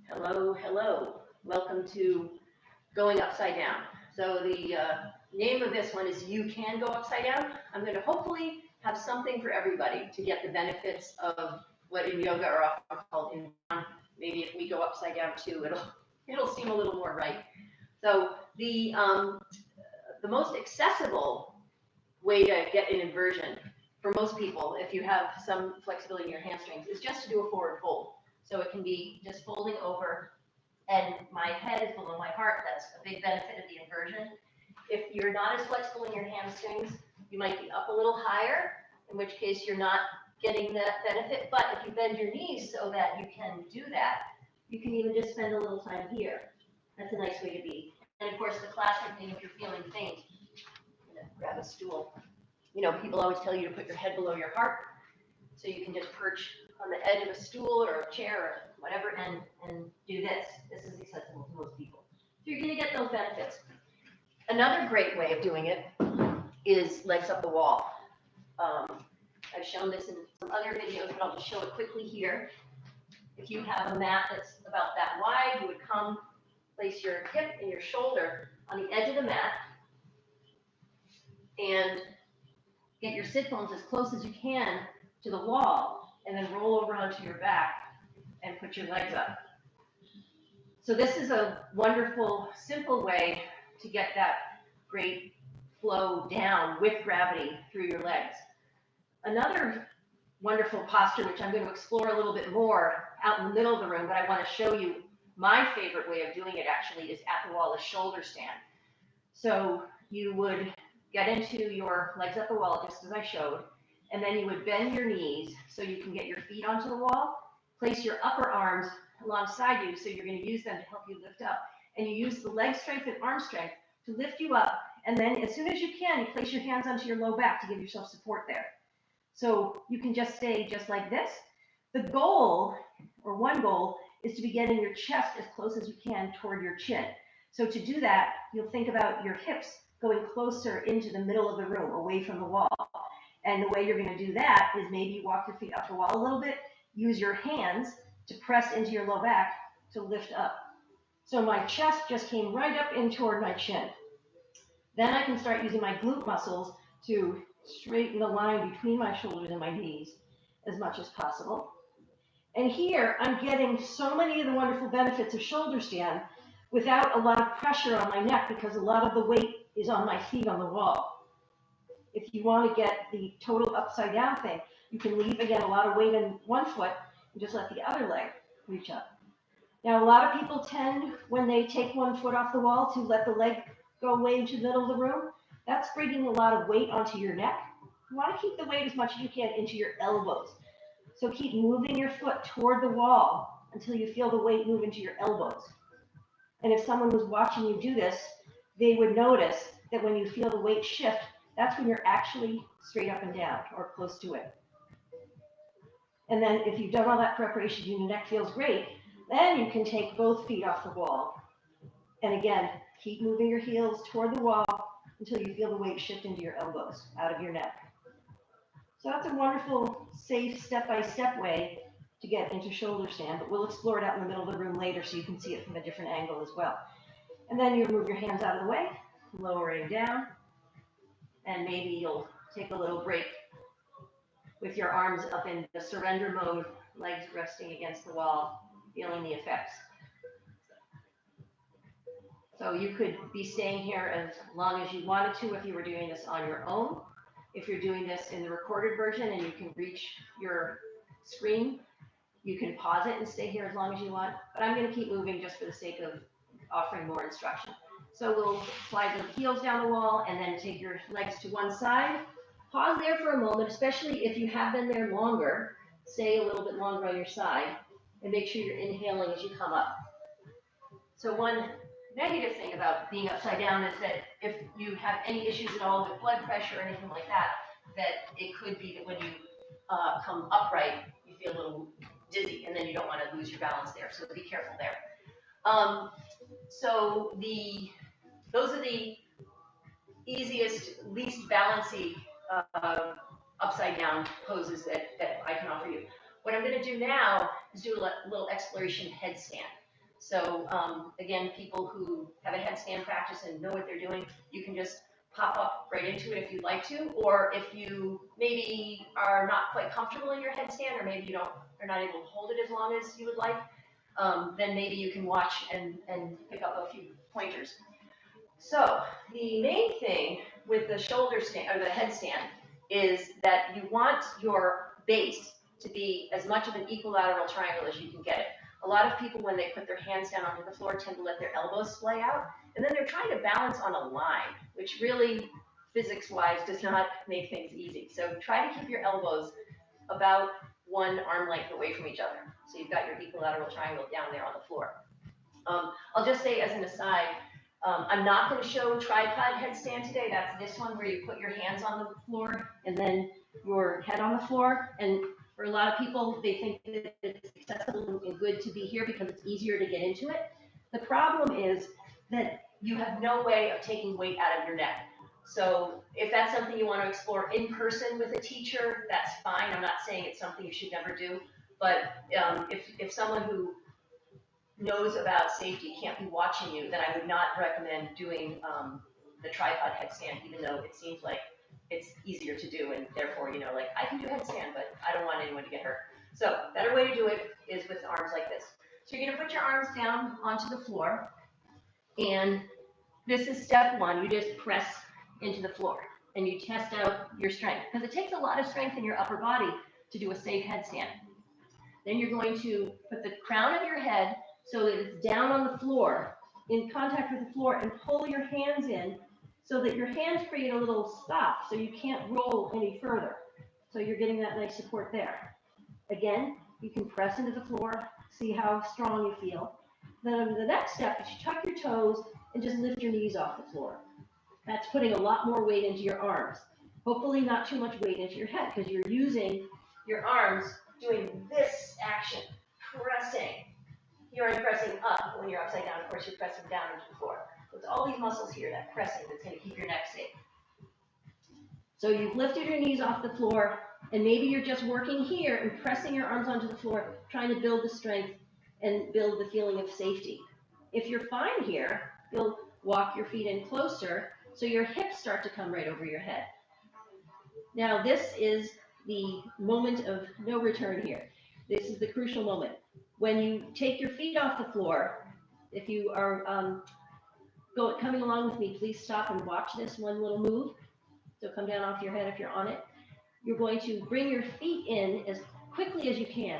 Hello, hello. Welcome to Going Upside Down. So the name of this one is You Can Go Upside Down. I'm going to hopefully have something for everybody to get the benefits of what in yoga are often called inversion. Maybe if we go upside down too, it'll seem a little more right. So the most accessible way to get an inversion for most people, if you have some flexibility in your hamstrings, is just to do a forward fold. So it can be just folding over, and my head is below my heart. That's a big benefit of the inversion. If you're not as flexible in your hamstrings, you might be up a little higher, in which case you're not getting that benefit. But if you bend your knees so that you can do that, you can even just spend a little time here. That's a nice way to be. And of course, the classic thing, if you're feeling faint, grab a stool. You know, people always tell you to put your head below your heart, so you can just perch on the edge of a stool or a chair or whatever and do this. This is accessible to most people. So you're going to get those benefits. Another great way of doing it is legs up the wall. I've shown this in some other videos, but I'll just show it quickly here. If you have a mat that's about that wide, you would come, place your hip and your shoulder on the edge of the mat, and get your sit bones as close as you can to the wall, and then roll over onto your back and put your legs up. So this is a wonderful, simple way to get that great flow down with gravity through your legs. Another wonderful posture, which I'm going to explore a little bit more out in the middle of the room, but I want to show you my favorite way of doing it actually is at the wall, a shoulder stand. So you would get into your legs up the wall, just as I showed, and then you would bend your knees so you can get your feet onto the wall. Place your upper arms alongside you, so you're going to use them to help you lift up. And you use the leg strength and arm strength to lift you up, and then as soon as you can, you place your hands onto your low back to give yourself support there. So you can just stay just like this. The goal, or one goal, is to be getting your chest as close as you can toward your chin. So to do that, you'll think about your hips going closer into the middle of the room, away from the wall. And the way you're going to do that is maybe walk your feet up the wall a little bit, use your hands to press into your low back to lift up. So my chest just came right up in toward my chin. Then I can start using my glute muscles to straighten the line between my shoulders and my knees as much as possible. And here I'm getting so many of the wonderful benefits of shoulder stand without a lot of pressure on my neck, because a lot of the weight is on my feet on the wall. If you want to get the total upside down thing, you can leave, again, a lot of weight in one foot and just let the other leg reach up. Now, a lot of people tend, when they take one foot off the wall, to let the leg go way into the middle of the room. That's bringing a lot of weight onto your neck. You want to keep the weight as much as you can into your elbows. So keep moving your foot toward the wall until you feel the weight move into your elbows. And if someone was watching you do this, they would notice that when you feel the weight shift, that's when you're actually straight up and down or close to it. And then if you've done all that preparation and your neck feels great, then you can take both feet off the wall. And again, keep moving your heels toward the wall until you feel the weight shift into your elbows, out of your neck. So that's a wonderful, safe, step-by-step way to get into shoulder stand, but we'll explore it out in the middle of the room later so you can see it from a different angle as well. And then you move your hands out of the way, lowering down, and maybe you'll take a little break with your arms up in the surrender mode, legs resting against the wall, feeling the effects. So you could be staying here as long as you wanted to if you were doing this on your own. If you're doing this in the recorded version and you can reach your screen, you can pause it and stay here as long as you want. But I'm going to keep moving just for the sake of offering more instruction. So we'll slide the heels down the wall and then take your legs to one side. Pause there for a moment, especially if you have been there longer. Stay a little bit longer on your side and make sure you're inhaling as you come up. So one negative thing about being upside down is that if you have any issues at all with blood pressure or anything like that, that it could be that when you come upright, you feel a little dizzy, and then you don't want to lose your balance there. So be careful there. So those are the easiest, least balancy upside down poses that I can offer you. What I'm going to do now is do a little exploration headstand. So again, people who have a headstand practice and know what they're doing, you can just pop up right into it if you'd like to, or if you maybe are not quite comfortable in your headstand, or maybe you are not able to hold it as long as you would like, then maybe you can watch and pick up a few pointers. So the main thing with the shoulder stand or the headstand is that you want your base to be as much of an equilateral triangle as you can get it. A lot of people, when they put their hands down onto the floor, tend to let their elbows splay out, and then they're trying to balance on a line, which really, physics-wise, does not make things easy. So try to keep your elbows about one arm length away from each other. So you've got your equilateral triangle down there on the floor. I'll just say as an aside, I'm not going to show tripod headstand today. That's this one where you put your hands on the floor and then your head on the floor. And for a lot of people, they think that it's accessible and good to be here because it's easier to get into it. The problem is that you have no way of taking weight out of your neck. So if that's something you want to explore in person with a teacher, that's fine. I'm not saying it's something you should never do. But if someone who knows about safety can't be watching you, then I would not recommend doing the tripod headstand, even though it seems like it's easier to do, and therefore, like I can do headstand, but I don't want anyone to get hurt. So better way to do it is with arms like this. So you're going to put your arms down onto the floor, and this is step one. You just press into the floor, and you test out your strength, because it takes a lot of strength in your upper body to do a safe headstand. Then you're going to put the crown of your head so that it's down on the floor, in contact with the floor, and pull your hands in so that your hands create a little stop so you can't roll any further. So you're getting that nice support there. Again, you can press into the floor, see how strong you feel. Then the next step is you tuck your toes and just lift your knees off the floor. That's putting a lot more weight into your arms. Hopefully not too much weight into your head, because you're using your arms doing this action, pressing. Here I'm pressing up. When you're upside down, of course, you're pressing down into the floor. So it's all these muscles here, that pressing, that's going to keep your neck safe. So you've lifted your knees off the floor, and maybe you're just working here and pressing your arms onto the floor, trying to build the strength and build the feeling of safety. If you're fine here, you'll walk your feet in closer so your hips start to come right over your head. Now this is the moment of no return here. This is the crucial moment. When you take your feet off the floor, if you are coming along with me, please stop and watch this one little move. So come down off your head if you're on it. You're going to bring your feet in as quickly as you can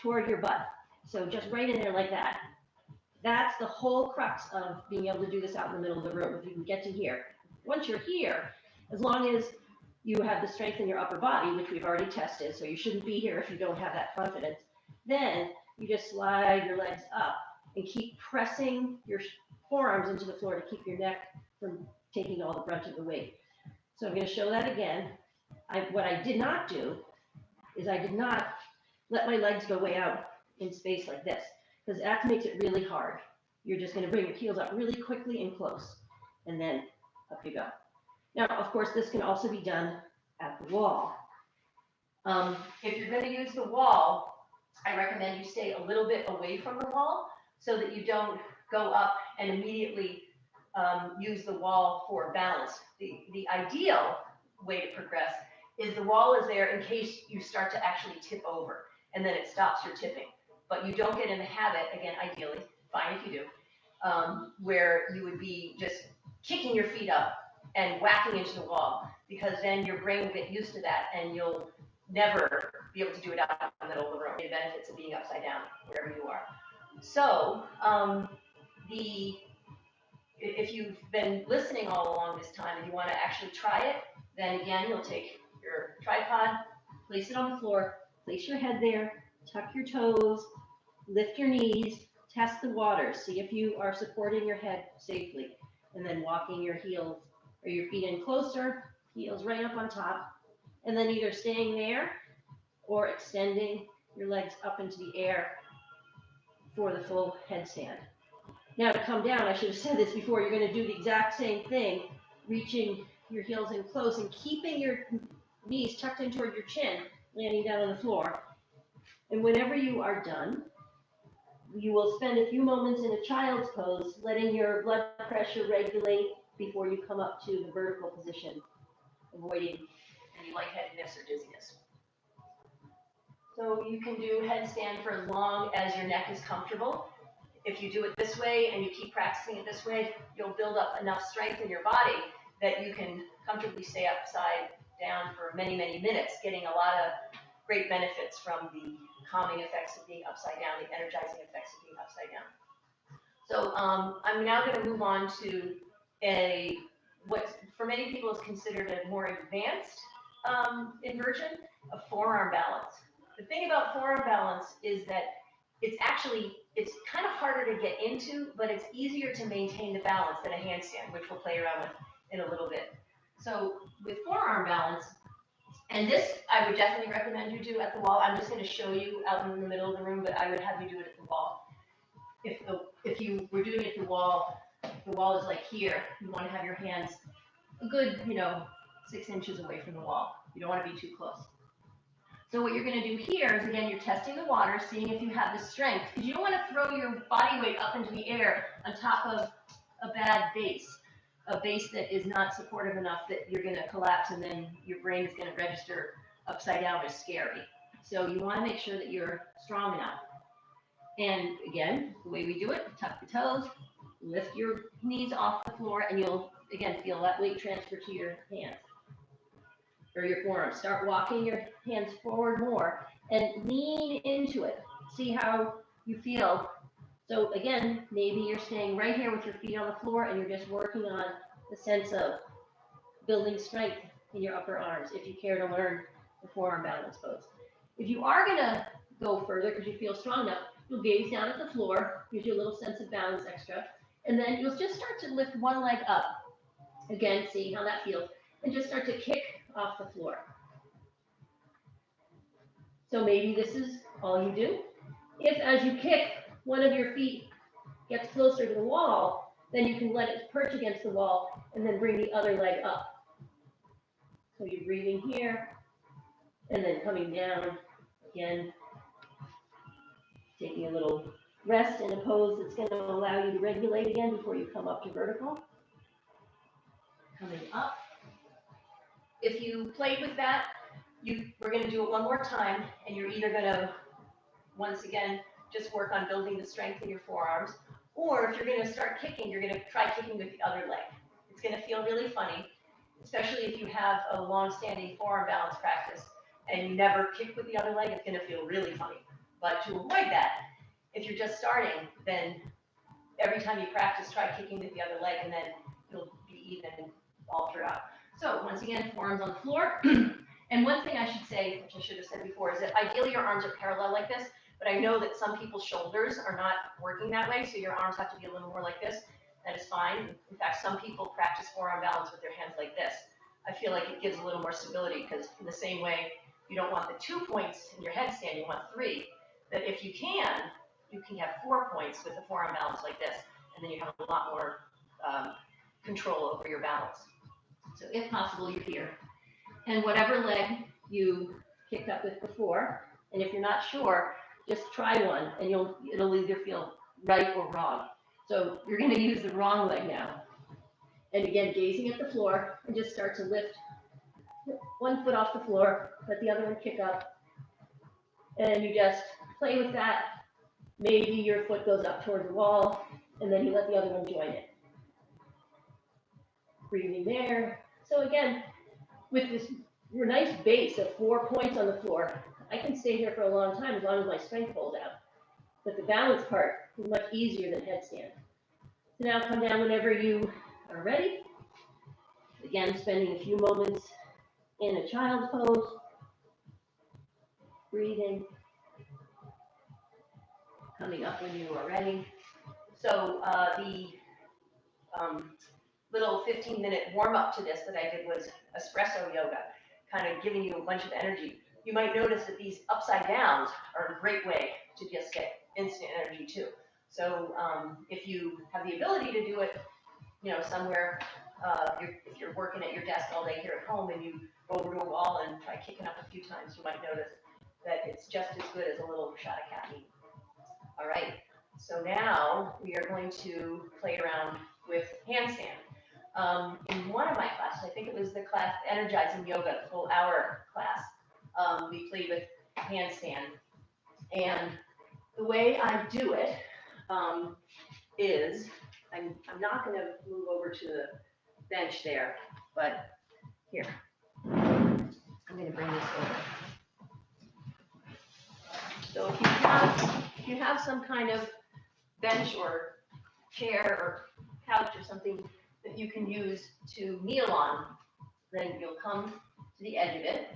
toward your butt. So just right in there like that. That's the whole crux of being able to do this out in the middle of the room, if you can get to here. Once you're here, as long as you have the strength in your upper body, which we've already tested, so you shouldn't be here if you don't have that confidence, then you just slide your legs up and keep pressing your forearms into the floor to keep your neck from taking all the brunt of the weight. So I'm going to show that again. What I did not do is I did not let my legs go way out in space like this, because that makes it really hard. You're just going to bring your heels up really quickly and close, and then up you go. Now, of course, this can also be done at the wall. If you're going to use the wall, I recommend you stay a little bit away from the wall so that you don't go up and immediately use the wall for balance. The ideal way to progress is the wall is there in case you start to actually tip over, and then it stops your tipping. But you don't get in the habit, again, ideally, fine if you do, where you would be just kicking your feet up and whacking into the wall, because then your brain will get used to that and you'll never be able to do it out in the middle of the room. The benefits of being upside down, wherever you are. So, if you've been listening all along this time and you want to actually try it, then again, you'll take your tripod, place it on the floor, place your head there, tuck your toes, lift your knees, test the water, see if you are supporting your head safely, and then walking your heels or your feet in closer, heels right up on top, and then either staying there or extending your legs up into the air for the full headstand. Now to come down, I should have said this before, you're going to do the exact same thing, reaching your heels in close and keeping your knees tucked in toward your chin, landing down on the floor. And whenever you are done, you will spend a few moments in a child's pose, letting your blood pressure regulate before you come up to the vertical position, avoiding any lightheadedness or dizziness. So you can do headstand for as long as your neck is comfortable. If you do it this way and you keep practicing it this way, you'll build up enough strength in your body that you can comfortably stay upside down for many, many minutes, getting a lot of great benefits from the calming effects of being upside down, the energizing effects of being upside down. So I'm now going to move on to what for many people is considered a more advanced inversion of forearm balance. The thing about forearm balance is that it's kind of harder to get into, but it's easier to maintain the balance than a handstand, which we'll play around with in a little bit. So with forearm balance, and this I would definitely recommend you do at the wall. I'm just going to show you out in the middle of the room, but I would have you do it at the wall. If you were doing it at the wall is like here, you want to have your hands a good, 6 inches away from the wall. You don't want to be too close. So what you're going to do here is, again, you're testing the water, seeing if you have the strength, because you don't want to throw your body weight up into the air on top of a bad base, a base that is not supportive enough that you're going to collapse and then your brain is going to register upside down as scary. So you want to make sure that you're strong enough. And again, the way we do it, tuck the toes, lift your knees off the floor, and you'll, again, feel that weight transfer to your hands or your forearms. Start walking your hands forward more and lean into it. See how you feel. So again, maybe you're staying right here with your feet on the floor and you're just working on the sense of building strength in your upper arms if you care to learn the forearm balance pose. If you are going to go further because you feel strong enough, you'll gaze down at the floor, gives you a little sense of balance extra, and then you'll just start to lift one leg up. Again, seeing how that feels, and just start to kick off the floor. So maybe this is all you do. If as you kick, one of your feet gets closer to the wall, then you can let it perch against the wall and then bring the other leg up. So you're breathing here and then coming down again, taking a little rest in a pose that's going to allow you to regulate again before you come up to vertical. Coming up. If you played with that, we're going to do it one more time, and you're either going to, once again, just work on building the strength in your forearms, or if you're going to start kicking, you're going to try kicking with the other leg. It's going to feel really funny, especially if you have a long-standing forearm balance practice and you never kick with the other leg, it's going to feel really funny. But to avoid that, if you're just starting, then every time you practice, try kicking with the other leg, and then it'll be even all throughout. So once again, forearms on the floor. And one thing I should say, which I should have said before, is that ideally your arms are parallel like this, but I know that some people's shoulders are not working that way, so your arms have to be a little more like this. That is fine. In fact, some people practice forearm balance with their hands like this. I feel like it gives a little more stability, because in the same way, you don't want the 2 points in your headstand, you want 3. That if you can have 4 points with the forearm balance like this, and then you have a lot more control over your balance. So if possible, you're here. And whatever leg you kicked up with before, and if you're not sure, just try one, and it'll either feel right or wrong. So you're going to use the wrong leg now. And again, gazing at the floor, and just start to lift one foot off the floor, let the other one kick up, and you just play with that. Maybe your foot goes up toward the wall, and then you let the other one join it. Breathing there. So again, with this nice base of 4 points on the floor, I can stay here for a long time as long as my strength holds out. But the balance part is much easier than headstand. So now come down whenever you are ready. Again, spending a few moments in a child's pose. Breathing. Coming up when you are ready. So the little 15-minute warm-up to this that I did was espresso yoga, kind of giving you a bunch of energy. You might notice that these upside downs are a great way to just get instant energy too. So if you have the ability to do it, somewhere If you're working at your desk all day here at home and you go over to a wall and try kicking up a few times, you might notice that it's just as good as a little shot of caffeine. All right, so now we are going to play around with handstand. In one of my classes, I think it was the class Energizing Yoga, the full hour class, we played with handstand. And the way I do it is, I'm not going to move over to the bench there, but here, I'm going to bring this over. So if you have some kind of bench or chair or couch or something that you can use to kneel on, then you'll come to the edge of it.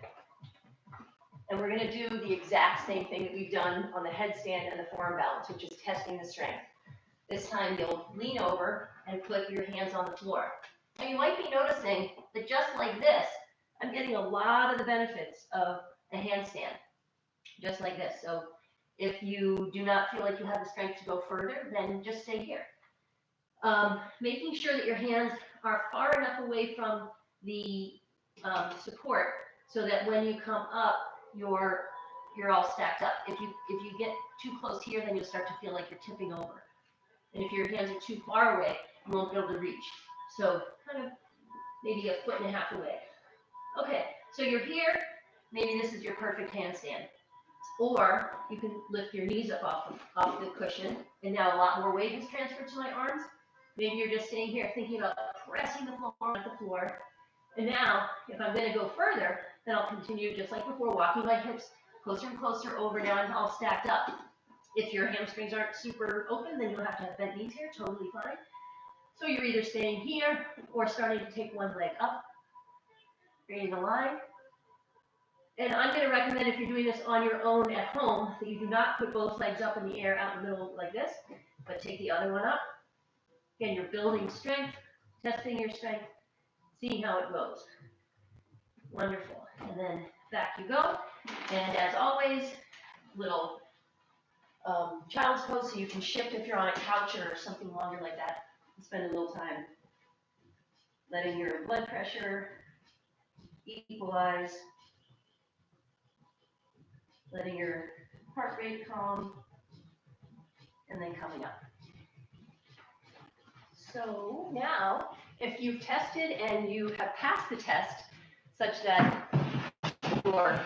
And we're going to do the exact same thing that we've done on the headstand and the forearm balance, which is testing the strength. This time you'll lean over and put your hands on the floor. Now you might be noticing that just like this, I'm getting a lot of the benefits of a handstand, just like this. So if you do not feel like you have the strength to go further, then just stay here. Making sure that your hands are far enough away from the support so that when you come up, you're all stacked up. If you get too close here, then you'll start to feel like you're tipping over. And if your hands are too far away, you won't be able to reach. So kind of maybe 1.5 feet away. Okay, so you're here. Maybe this is your perfect handstand. Or you can lift your knees up off the cushion, and now a lot more weight is transferred to my arms. Maybe you're just sitting here thinking about pressing the floor. And now, if I'm going to go further, then I'll continue just like before, walking my hips closer and closer over. Now I'm all stacked up. If your hamstrings aren't super open, then you'll have to have bent knees here, totally fine. So you're either staying here or starting to take one leg up, creating a line. And I'm going to recommend, if you're doing this on your own at home, that you do not put both legs up in the air out in the middle like this, but take the other one up. Again, you're building strength, testing your strength, seeing how it goes. Wonderful. And then back you go. And as always, little child's pose, so you can shift if you're on a couch or something longer like that. And spend a little time letting your blood pressure equalize, letting your heart rate calm, and then coming up. So now, if you've tested and you have passed the test such that your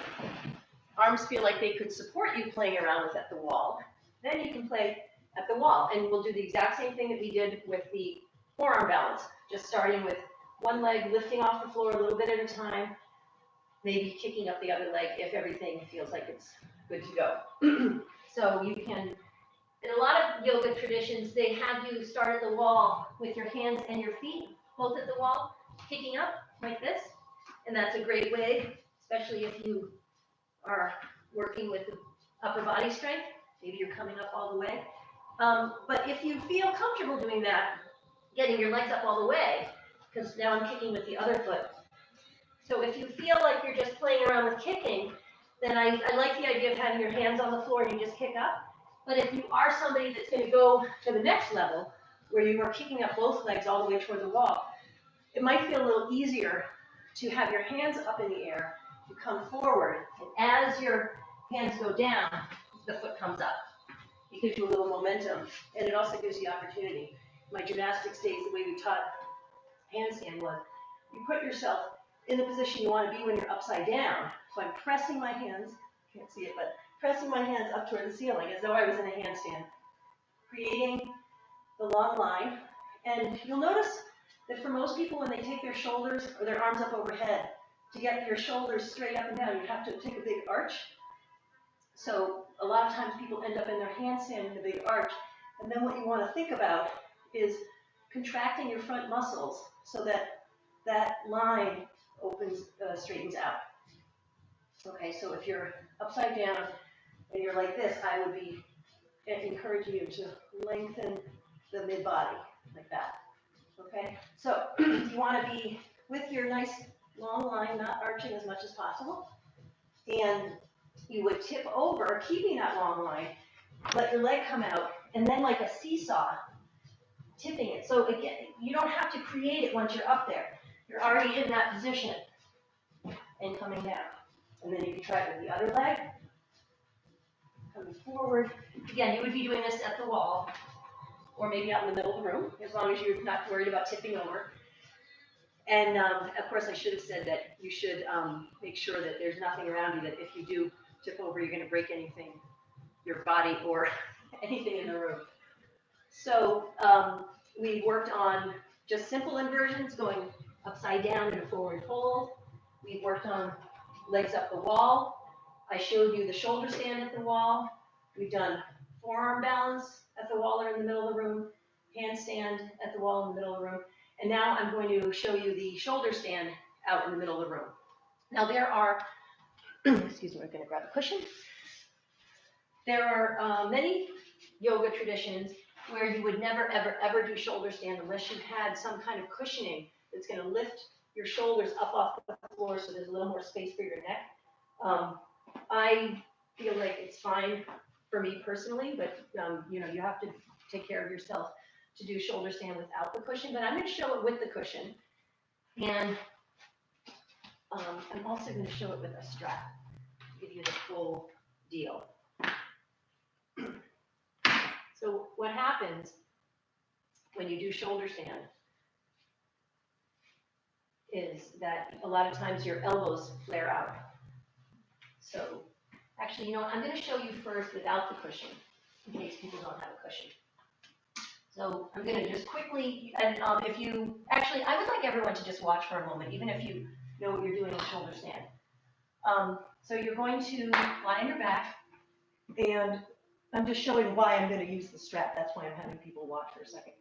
arms feel like they could support you playing around with at the wall, then you can play at the wall. And we'll do the exact same thing that we did with the forearm balance, just starting with one leg lifting off the floor a little bit at a time, maybe kicking up the other leg if everything feels like it's good to go. So you can, in a lot of yoga traditions, they have you start at the wall with your hands and your feet both at the wall, kicking up like this. And that's a great way, especially if you are working with the upper body strength. Maybe you're coming up all the way. But if you feel comfortable doing that, getting your legs up all the way, because now I'm kicking with the other foot. So if you feel like you're just playing around with kicking, then I like the idea of having your hands on the floor and you just kick up. But if you are somebody that's going to go to the next level, where you are kicking up both legs all the way toward the wall, it might feel a little easier to have your hands up in the air, you come forward, and as your hands go down, the foot comes up. It gives you a little momentum, and it also gives you opportunity. My gymnastics days, the way we taught handstand was, you put yourself in the position you want to be when you're upside down. So I'm pressing my hands, can't see it, but pressing my hands up toward the ceiling as though I was in a handstand, creating the long line. And you'll notice that for most people, when they take their shoulders or their arms up overhead, to get your shoulders straight up and down, you have to take a big arch. So a lot of times people end up in their handstand in a big arch. And then what you want to think about is contracting your front muscles so that that line opens, straightens out. Okay, so if you're upside down and you're like this, I would be encouraging you to lengthen the mid-body like that. Okay, so you want to be with your nice long line, not arching as much as possible. And you would tip over, keeping that long line, let your leg come out, and then like a seesaw, tipping it. So again, you don't have to create it once you're up there. You're already in that position and coming down. And then you can try it with the other leg, coming forward. Again, you would be doing this at the wall or maybe out in the middle of the room, as long as you're not worried about tipping over. And of course, I should have said that you should make sure that there's nothing around you, that if you do tip over, you're going to break anything, your body or anything in the room. So we worked on just simple inversions, going upside down in a forward fold. We worked on legs up the wall. I showed you the shoulder stand at the wall. We've done forearm balance at the wall or in the middle of the room, handstand at the wall in the middle of the room. And now I'm going to show you the shoulder stand out in the middle of the room. Now there are, excuse me, I'm going to grab a cushion. There are many yoga traditions where you would never, ever, ever do shoulder stand unless you had some kind of cushioning that's going to lift your shoulders up off the floor so there's a little more space for your neck. I feel like it's fine for me personally, but you know, you have to take care of yourself to do shoulder stand without the cushion, but I'm going to show it with the cushion. And I'm also going to show it with a strap to give you the full deal. So what happens when you do shoulder stand is that a lot of times your elbows flare out. So actually, you know what, I'm going to show you first without the cushion, in case people don't have a cushion. So I'm going to just quickly, and if you, actually, I would like everyone to just watch for a moment, even if you know what you're doing with shoulder stand. So you're going to lie on your back, and I'm just showing why I'm going to use the strap. That's why I'm having people watch for a second.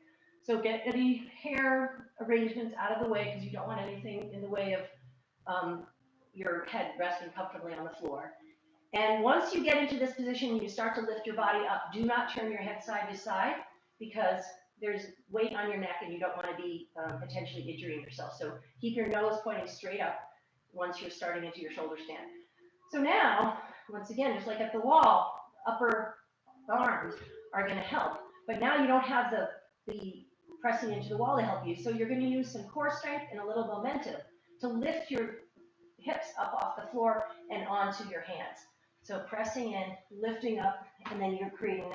So get any hair arrangements out of the way, because you don't want anything in the way of your head resting comfortably on the floor. And once you get into this position and you start to lift your body up, do not turn your head side to side, because there's weight on your neck and you don't want to be potentially injuring yourself. So keep your nose pointing straight up once you're starting into your shoulder stand. So now, once again, just like at the wall, upper arms are going to help. But now you don't have the pressing into the wall to help you. So you're going to use some core strength and a little momentum to lift your hips up off the floor and onto your hands. So pressing in, lifting up, and then you're creating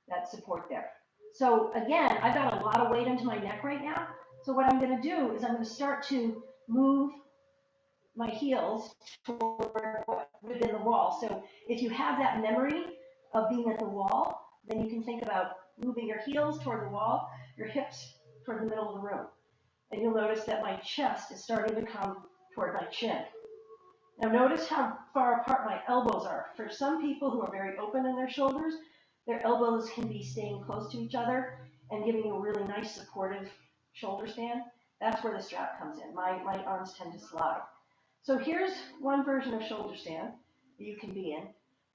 that support there. So again, I've got a lot of weight into my neck right now. So what I'm going to do is I'm going to start to move my heels toward within the wall. So if you have that memory of being at the wall, then you can think about moving your heels toward the wall, your hips toward the middle of the room. And you'll notice that my chest is starting to come toward my chin. Now notice how far apart my elbows are. For some people who are very open in their shoulders, their elbows can be staying close to each other and giving you a really nice supportive shoulder stand. That's where the strap comes in. My arms tend to slide. So here's one version of shoulder stand that you can be in.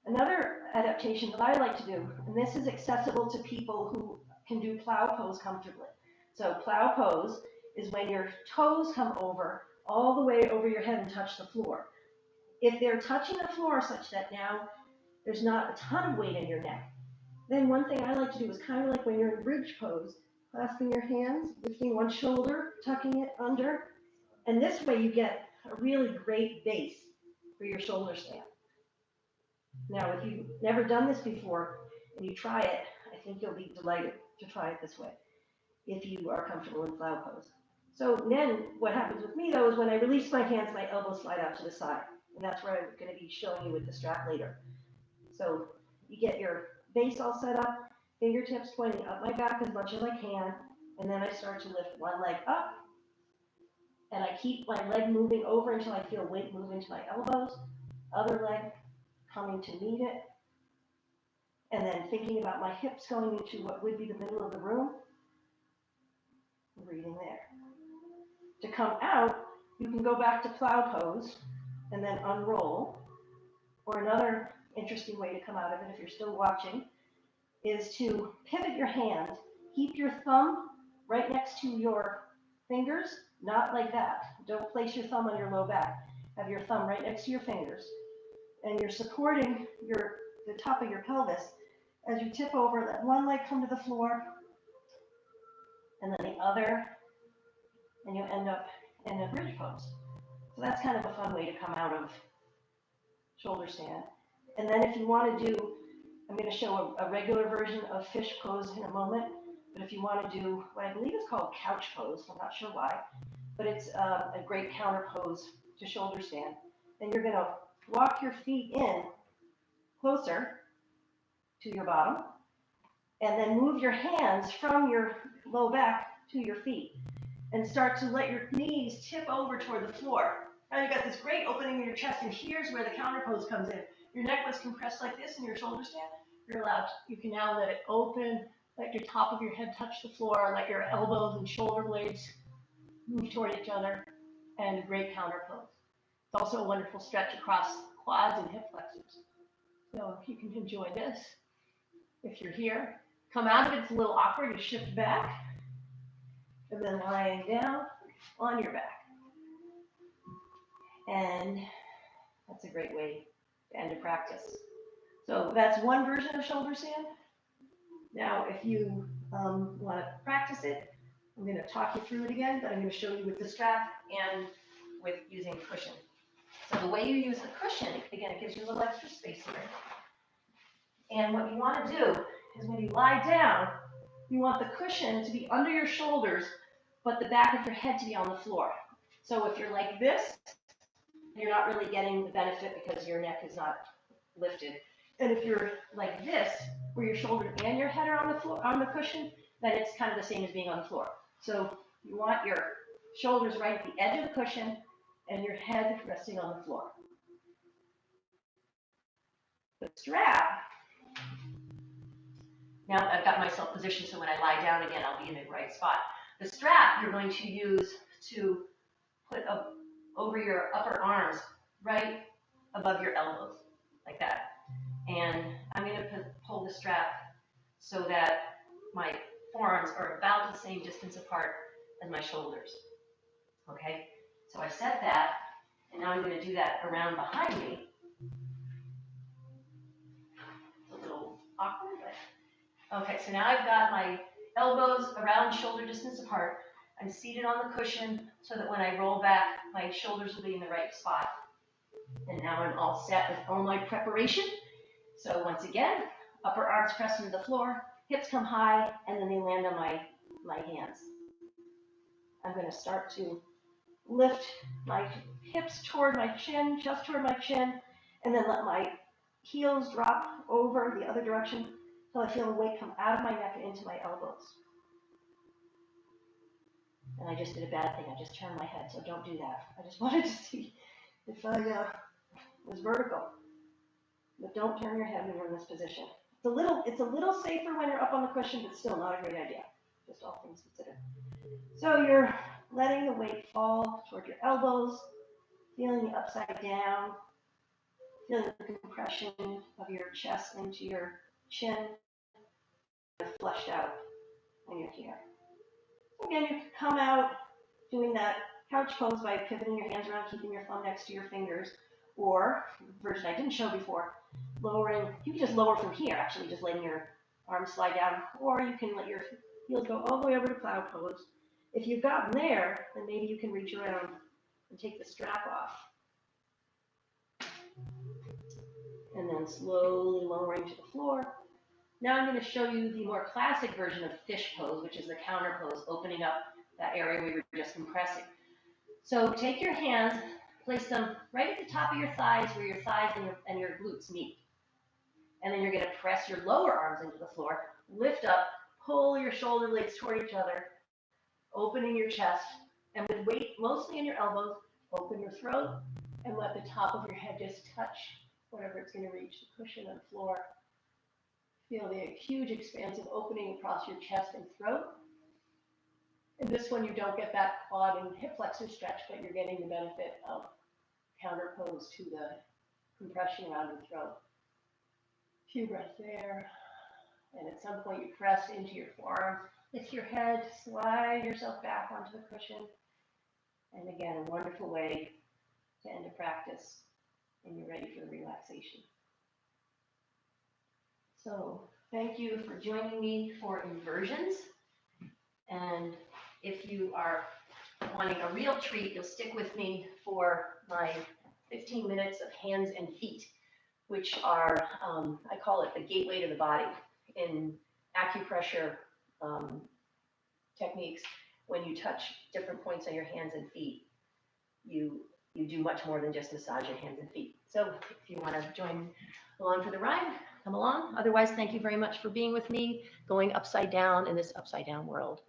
Another adaptation that I like to do, and this is accessible to people who can do plow pose comfortably. So plow pose is when your toes come over all the way over your head and touch the floor. If they're touching the floor such that now there's not a ton of weight in your neck, then one thing I like to do is kind of like when you're in bridge pose, clasping your hands, lifting one shoulder, tucking it under, and this way you get a really great base for your shoulder stand. Now, if you've never done this before and you try it, I think you'll be delighted to try it this way, if you are comfortable in plow pose. So then what happens with me though is when I release my hands, my elbows slide out to the side. And that's where I'm going to be showing you with the strap later. So you get your base all set up, fingertips pointing up my back as much as I can, and then I start to lift one leg up, and I keep my leg moving over until I feel weight move into my elbows, other leg coming to meet it, and then thinking about my hips going into what would be the middle of the room, breathing there. To come out, you can go back to plow pose and then unroll, or another interesting way to come out of it, if you're still watching, is to pivot your hands. Keep your thumb right next to your fingers, not like that. Don't place your thumb on your low back. Have your thumb right next to your fingers. And you're supporting the top of your pelvis as you tip over, let one leg come to the floor, and then the other, and you end up in a bridge pose. So that's kind of a fun way to come out of shoulder stand. And then if you want to do, I'm going to show a regular version of fish pose in a moment, but if you want to do what I believe is called couch pose, I'm not sure why, but it's a great counter pose to shoulder stand. And you're going to walk your feet in closer to your bottom, and then move your hands from your low back to your feet, and start to let your knees tip over toward the floor. Now you've got this great opening in your chest, and here's where the counter pose comes in. Your neck was compressed like this in your shoulder stand. You can now let it open, let your top of your head touch the floor, let your elbows and shoulder blades move toward each other, and a great counter pose. It's also a wonderful stretch across quads and hip flexors. So you can enjoy this. If you're here, come out of it, it's a little awkward, you shift back, and then lying down on your back. And that's a great way to end a practice. So that's one version of shoulder stand. Now, if you want to practice it, I'm going to talk you through it again, but I'm going to show you with the strap and with using a cushion. So the way you use the cushion, again, it gives you a little extra space here. And what you want to do is when you lie down, you want the cushion to be under your shoulders, but the back of your head to be on the floor. So if you're like this, you're not really getting the benefit because your neck is not lifted. And if you're like this, where your shoulder and your head are on the floor, on the cushion, then it's kind of the same as being on the floor. So you want your shoulders right at the edge of the cushion and your head resting on the floor. The strap, now I've got myself positioned so when I lie down again, I'll be in the right spot. The strap you're going to use to put up over your upper arms right above your elbows, like that. And I'm going to pull the strap so that my forearms are about the same distance apart as my shoulders. Okay, so I set that, and now I'm going to do that around behind me. It's a little awkward, but okay, so now I've got my elbows around shoulder distance apart. I'm seated on the cushion so that when I roll back, my shoulders will be in the right spot. And now I'm all set with all my preparation. So once again, upper arms press into the floor, hips come high, and then they land on my hands. I'm going to start to lift my hips toward my chin, just toward my chin, and then let my heels drop over the other direction until I feel the weight come out of my neck and into my elbows. And I just did a bad thing. I just turned my head, so don't do that. I just wanted to see if I was vertical. But don't turn your head when you're in this position. It's a little safer when you're up on the cushion, but still not a great idea. Just all things considered. So you're letting the weight fall toward your elbows, feeling the upside down, feeling the compression of your chest into your chin, flushed out when you're here. Again, you can come out doing that couch pose by pivoting your hands around, keeping your thumb next to your fingers, or the version I didn't show before, lowering. You can just lower from here, actually, just letting your arms slide down, or you can let your heels go all the way over to cloud pose. If you've gotten there, then maybe you can reach around and take the strap off. And then slowly lowering to the floor. Now I'm going to show you the more classic version of fish pose, which is the counter pose, opening up that area where you're just compressing. So take your hands, place them right at the top of your thighs where your thighs and your glutes meet. And then you're going to press your lower arms into the floor, lift up, pull your shoulder blades toward each other, opening your chest, and with weight mostly in your elbows, open your throat and let the top of your head just touch whatever it's going to reach, the cushion and floor. Feel the huge expansive opening across your chest and throat. In this one, you don't get that quad and hip flexor stretch, but you're getting the benefit of counter pose to the compression around your throat. A few breaths there. And at some point, you press into your forearms, lift your head, slide yourself back onto the cushion. And again, a wonderful way to end a practice, and you're ready for the relaxation. So thank you for joining me for inversions. And if you are wanting a real treat, you'll stick with me for my 15 minutes of hands and feet, which are, I call it the gateway to the body. In acupressure techniques, when you touch different points on your hands and feet, you do much more than just massage your hands and feet. So if you want to join along for the ride, come along. Otherwise, thank you very much for being with me, going upside down in this upside down world.